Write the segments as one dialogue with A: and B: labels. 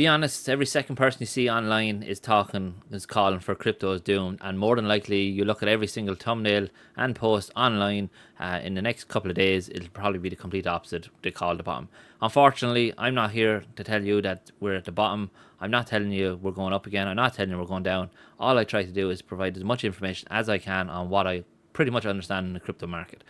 A: Be honest, every second person you see online is calling for crypto is doomed, and more than likely, you look at every single thumbnail and post online in the next couple of days, it'll probably be the complete opposite. They call the bottom. Unfortunately, I'm not here to tell you that we're at the bottom. I'm not telling you we're going up again. I'm not telling you we're going down. All I try to do is provide as much information as I can on what I pretty much understand in the crypto market.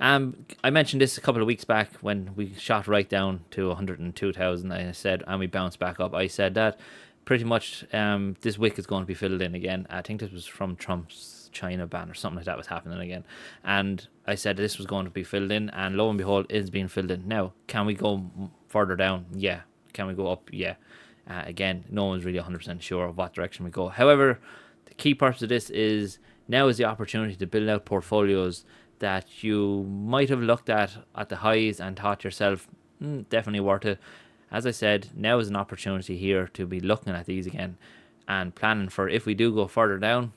A: I mentioned this a couple of weeks back when we shot right down to 102,000. I said, and we bounced back up. I said that pretty much this wick is going to be filled in again. I think this was from Trump's China ban or something like that was happening again. And I said this was going to be filled in, and lo and behold, it's being filled in. Now, can we go further down? Yeah. Can we go up? Yeah. Again, no one's really 100% sure of what direction we go. However, the key purpose of this is now is the opportunity to build out portfolios that you might have looked at the highs and thought yourself, definitely worth it. As I said, now is an opportunity here to be looking at these again and planning for if we do go further down.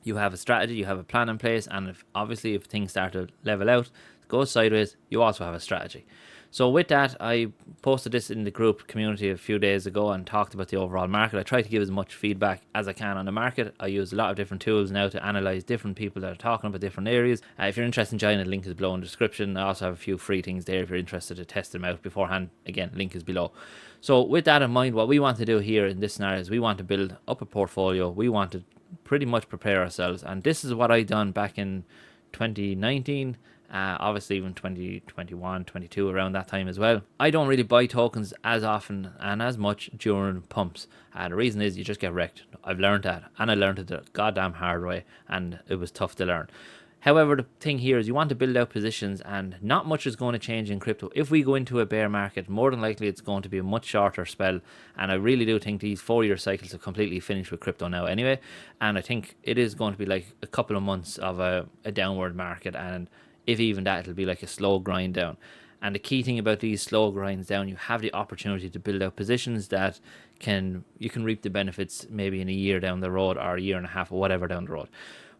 A: You have a strategy, you have a plan in place, and if things start to level out, go sideways, you also have a strategy. So with that, I posted this in the group community a few days ago and talked about the overall market. I try to give as much feedback as I can on the market. I use a lot of different tools now to analyze different people that are talking about different areas. If you're interested in joining, the link is below in the description. I also have a few free things there if you're interested to test them out beforehand. Again, link is below. So with that in mind, what we want to do here in this scenario is we want to build up a portfolio. We want to pretty much prepare ourselves. And this is what I done back in 2019. Obviously even 2021, 22, around that time as well. I don't really buy tokens as often and as much during pumps. The reason is you just get wrecked. I've learned that, and I learned it the goddamn hard way, and it was tough to learn. However, the thing here is you want to build out positions, and not much is going to change in crypto. If we go into a bear market, more than likely it's going to be a much shorter spell, and I really do think these 4-year cycles have completely finished with crypto now anyway, and I think it is going to be like a couple of months of a downward market, and if even that, it'll be like a slow grind down. And the key thing about these slow grinds down, you have the opportunity to build out positions that you can reap the benefits maybe in a year down the road or a year and a half or whatever down the road.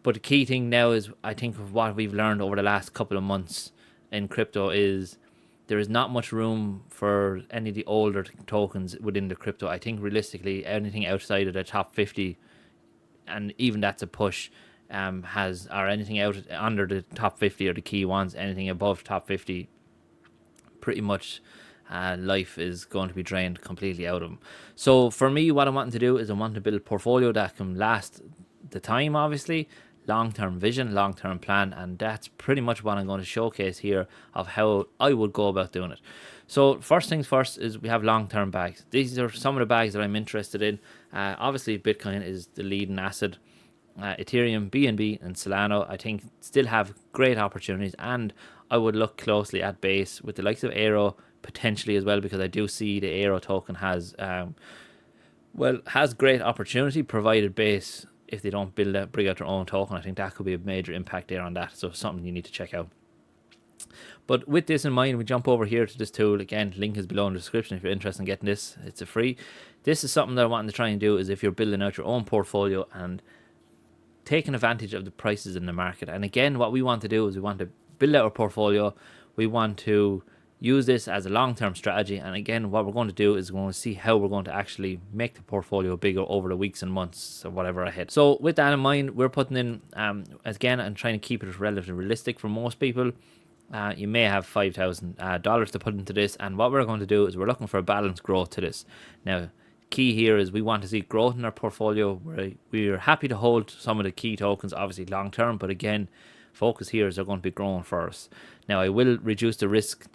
A: But the key thing now is, I think of what we've learned over the last couple of months in crypto is there is not much room for any of the older tokens within the crypto. I think realistically, anything outside of the top 50, and even that's a push, or anything out under the top 50 or the key ones, anything above top 50, pretty much life is going to be drained completely out of them. So for me, what I'm wanting to do is I want to build a portfolio that can last the time, obviously, long-term vision, long-term plan, and that's pretty much what I'm going to showcase here of how I would go about doing it. So first things first is we have long-term bags. These are some of the bags that I'm interested in. Obviously, Bitcoin is the leading asset. Ethereum, BNB, and Solana, I think, still have great opportunities, and I would look closely at base with the likes of Aero potentially as well, because I do see the Aero token has great opportunity provided base, if they don't bring out their own token. I think that could be a major impact there on that, so something you need to check out. But with this in mind, we jump over here to this tool. Again, link is below in the description if you're interested in getting this. It's a free. This is something that I'm wanting to try and do, is if you're building out your own portfolio and taking advantage of the prices in the market. And again, what we want to do is we want to build out our portfolio. We want to use this as a long-term strategy. And again, what we're going to do is we're going to see how we're going to actually make the portfolio bigger over the weeks and months or whatever ahead. So with that in mind, we're putting in, again, and trying to keep it relatively realistic for most people. You may have $5,000 to put into this. And what we're going to do is we're looking for a balanced growth to this. Now, key here is we want to see growth in our portfolio. We're happy to hold some of the key tokens, obviously long term, but again, focus here is they're going to be growing for us. Now, I will reduce the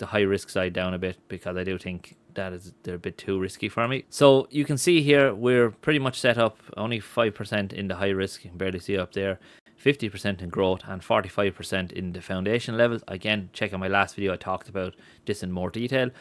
A: high risk side down a bit, because I do think they're a bit too risky for me. So you can see here we're pretty much set up only 5% in the high risk. You can barely see it up there. 50% in growth and 45% in the foundation levels. Again, check out my last video. I talked about this in more detail.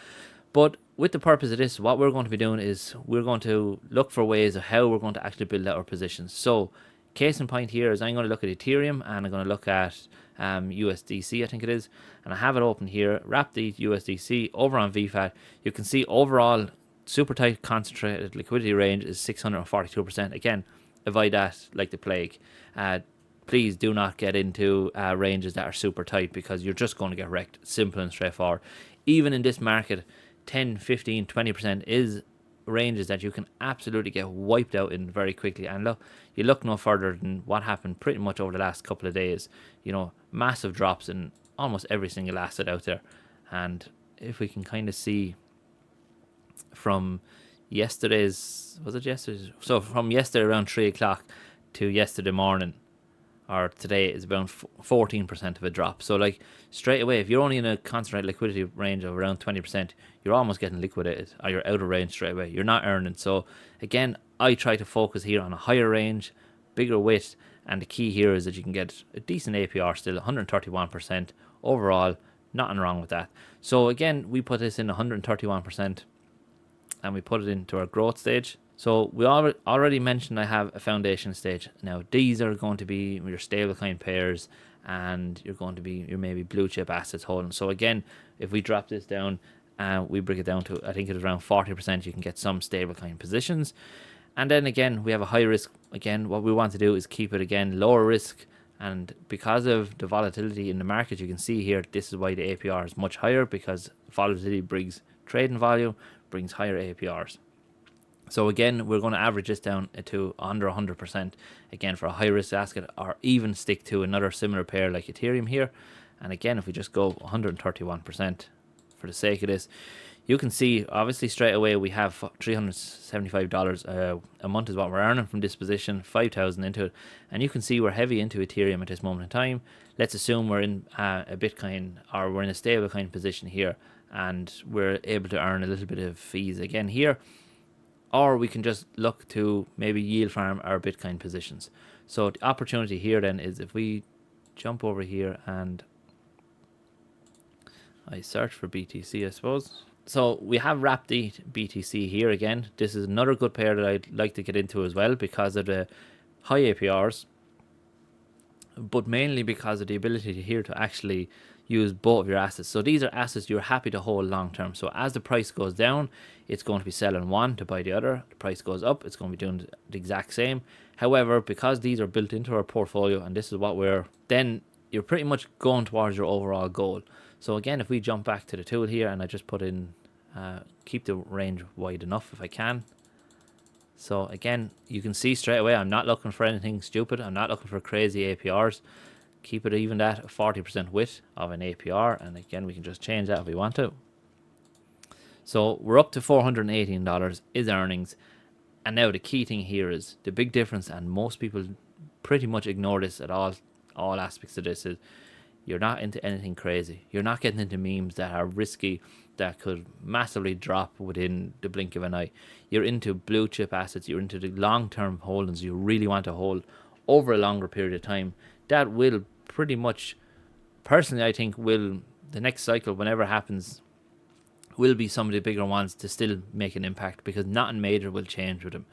A: But with the purpose of this, what we're going to be doing is we're going to look for ways of how we're going to actually build out our positions. So case in point here is I'm going to look at Ethereum, and I'm going to look at USDC, I think it is. And I have it open here, wrap the USDC over on VFAT. You can see overall super tight concentrated liquidity range is 642%. Again, avoid that like the plague. Please do not get into ranges that are super tight, because you're just going to get wrecked. Simple and straightforward. Even in this market, 10, 15, 20% is ranges that you can absolutely get wiped out in very quickly. And look, you look no further than what happened pretty much over the last couple of days. You know, massive drops in almost every single asset out there. And if we can kind of see from yesterday's, was it yesterday's? So from yesterday around 3 o'clock to yesterday morning, or today, is around 14% of a drop. So like straight away, if you're only in a concentrated liquidity range of around 20%, you're almost getting liquidated, or you're out of range straight away. You're not earning. So again, I try to focus here on a higher range, bigger width, and the key here is that you can get a decent APR still, 131% overall. Nothing wrong with that. So again, we put this in 131%, and we put it into our growth stage. So we already mentioned I have a foundation stage. Now these are going to be your stablecoin pairs, and you're going to be your maybe blue chip assets holding. So again, if we drop this down and we bring it down to, I think it's around 40%, you can get some stablecoin positions. And then again, we have a high risk. Again, what we want to do is keep it again lower risk. And because of the volatility in the market, you can see here, this is why the APR is much higher, because volatility brings trading volume, brings higher APRs. So again, we're going to average this down to under 100% again for a high risk asset, or even stick to another similar pair like Ethereum here. And again, if we just go 131% for the sake of this, you can see obviously straight away we have $375 a month is what we're earning from this position, 5,000 into it. And you can see we're heavy into Ethereum at this moment in time. Let's assume we're in a Bitcoin, or we're in a stablecoin position here, and we're able to earn a little bit of fees again here. Or we can just look to maybe yield farm our Bitcoin positions. So the opportunity here then is if we jump over here and I search for BTC, I suppose. So we have wrapped the BTC here again. This is another good pair that I'd like to get into as well, because of the high APRs, but mainly because of the ability here to actually use both of your assets. So these are assets you're happy to hold long term. So as the price goes down, it's going to be selling one to buy the other. The price goes up, it's going to be doing the exact same. However, because these are built into our portfolio, and this is what then you're pretty much going towards your overall goal. So again, if we jump back to the tool here, and I just put in, keep the range wide enough if I can. So again, you can see straight away, I'm not looking for anything stupid. I'm not looking for crazy APRs. Keep it even at 40% width of an APR. And again, we can just change that if we want to. So we're up to $418 is earnings. And now the key thing here is the big difference, and most people pretty much ignore this at all aspects of this, is you're not into anything crazy. You're not getting into memes that are risky, that could massively drop within the blink of an eye. You're into blue chip assets. You're into the long-term holdings you really want to hold over a longer period of time. That will pretty much, personally, I think the next cycle, whenever it happens, will be some of the bigger ones to still make an impact, because nothing major will change with them.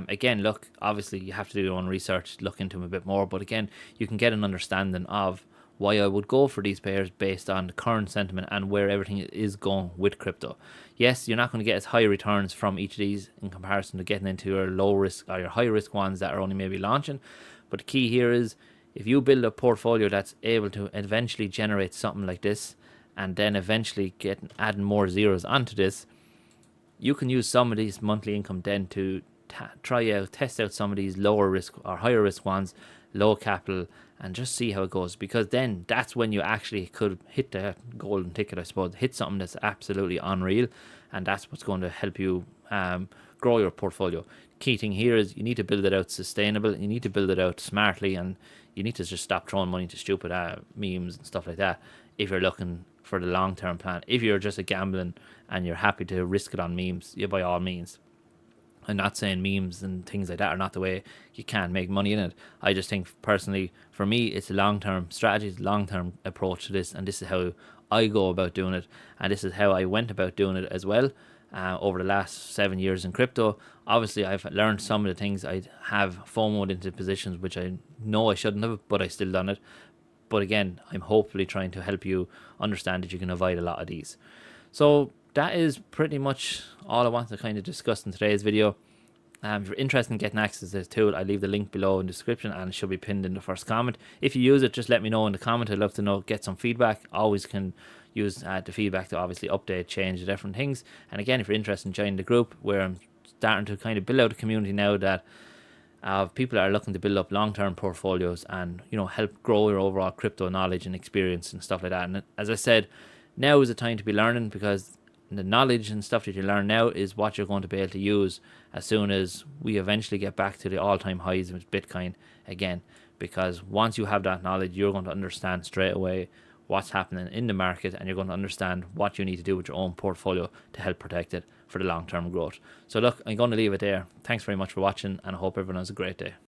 A: Again, look, obviously you have to do your own research, look into them a bit more, but again, you can get an understanding of why I would go for these pairs based on the current sentiment and where everything is going with crypto. Yes, you're not going to get as high returns from each of these in comparison to getting into your low risk or your high risk ones that are only maybe launching. But the key here is, if you build a portfolio that's able to eventually generate something like this, and then eventually adding more zeros onto this, you can use some of these monthly income then to test out some of these lower risk or higher risk ones, low capital, and just see how it goes. Because then that's when you actually could hit the golden ticket, I suppose, hit something that's absolutely unreal, and that's what's going to help you grow your portfolio. Key thing here is you need to build it out sustainable, you need to build it out smartly, and you need to just stop throwing money to stupid memes and stuff like that if you're looking for the long-term plan. If you're just a gambling and you're happy to risk it on memes, by all means. I'm not saying memes and things like that are not the way you can make money in it. I just think personally, for me, it's a long-term strategy, it's a long-term approach to this, and this is how I go about doing it, and this is how I went about doing it as well over the last 7 years in crypto. Obviously, I've learned some of the things. I have FOMO'd into positions which I know I shouldn't have, but I still done it. But again, I'm hopefully trying to help you understand that you can avoid a lot of these. So that is pretty much all I want to kind of discuss in today's video. If you're interested in getting access to this tool, I leave the link below in the description, and it should be pinned in the first comment. If you use it, just let me know in the comment. I'd love to know, get some feedback. Always can use the feedback to obviously update, change the different things. And again, if you're interested in joining the group, where I'm starting to kind of build out a community now that people are looking to build up long-term portfolios and help grow your overall crypto knowledge and experience and stuff like that. And as I said, now is the time to be learning, because the knowledge and stuff that you learn now is what you're going to be able to use as soon as we eventually get back to the all-time highs with Bitcoin again. Because once you have that knowledge, you're going to understand straight away what's happening in the market, and you're going to understand what you need to do with your own portfolio to help protect it for the long-term growth. So look, I'm going to leave it there. Thanks very much for watching, and I hope everyone has a great day.